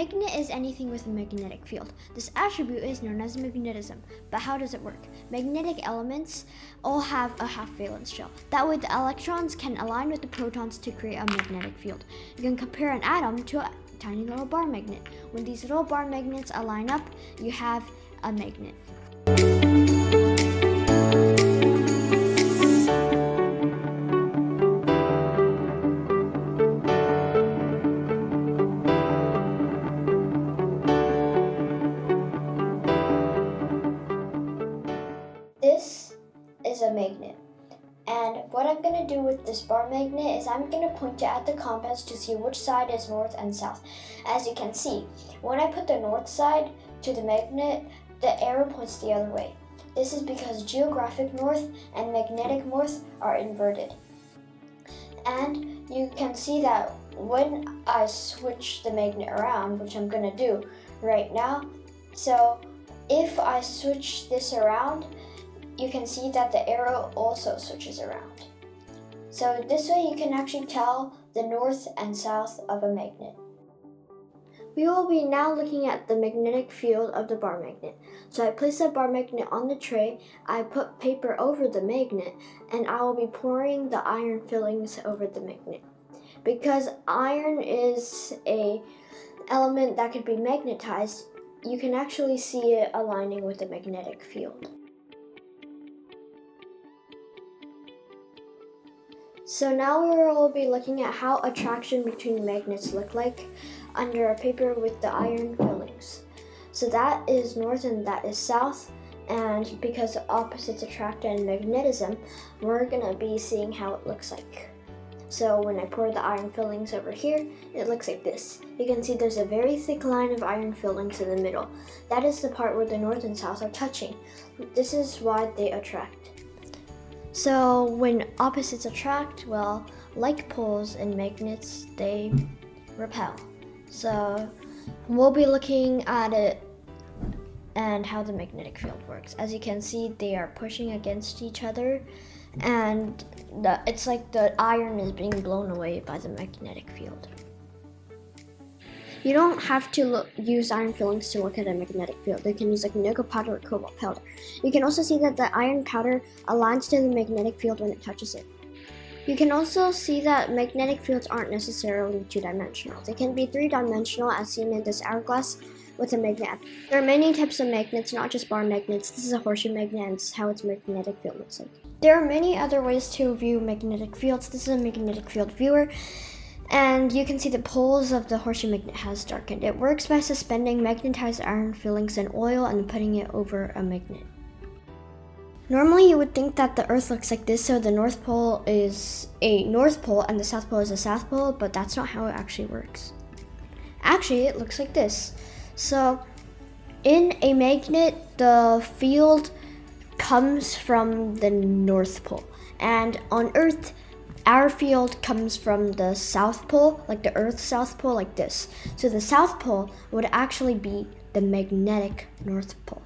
magnet is anything with a magnetic field. This attribute is known as magnetism. But how does it work? Magnetic elements all have a half-valence shell. That way the electrons can align with the protons to create a magnetic field. You can compare an atom to a tiny little bar magnet. When these little bar magnets align up, you have a magnet. This is a magnet, and what I'm going to do with this bar magnet is I'm going to point it at the compass to see which side is north and south. As you can see, when I put the north side to the magnet, the arrow points the other way. This is because geographic north and magnetic north are inverted. And you can see that when I switch the magnet around, which I'm going to do right now, so if I switch this around, you can see that the arrow also switches around. So this way you can actually tell the north and south of a magnet. We will be now looking at the magnetic field of the bar magnet. So I place the bar magnet on the tray, I put paper over the magnet, and I will be pouring the iron fillings over the magnet. Because iron is an element that can be magnetized, you can actually see it aligning with the magnetic field. So now we will be looking at how attraction between magnets look like under a paper with the iron fillings. So that is north and that is south, and because opposites attract in magnetism, we're going to be seeing how it looks like. So when I pour the iron fillings over here, it looks like this. You can see there's a very thick line of iron fillings in the middle. That is the part where the north and south are touching. This is why they attract. So when opposites attract, well, like poles and magnets, they repel. So we'll be looking at it and how the magnetic field works. As you can see, they are pushing against each other, and it's like the iron is being blown away by the magnetic field. You don't have to use iron fillings to look at a magnetic field. You can use like nickel powder or cobalt powder. You can also see that the iron powder aligns to the magnetic field when it touches it. You can also see that magnetic fields aren't necessarily two-dimensional. They can be three-dimensional, as seen in this hourglass with a magnet. There are many types of magnets, not just bar magnets. This is a horseshoe magnet, and this is how its magnetic field looks like. There are many other ways to view magnetic fields. This is a magnetic field viewer. And you can see the poles of the horseshoe magnet has darkened. It works by suspending magnetized iron fillings in oil and putting it over a magnet. Normally you would think that the Earth looks like this, so the North Pole is a North Pole and the South Pole is a South Pole, but that's not how it actually works. Actually, it looks like this. So in a magnet, the field comes from the North Pole, and on Earth, our field comes from the South Pole, like the Earth's South Pole, like this. So the South Pole would actually be the magnetic North Pole.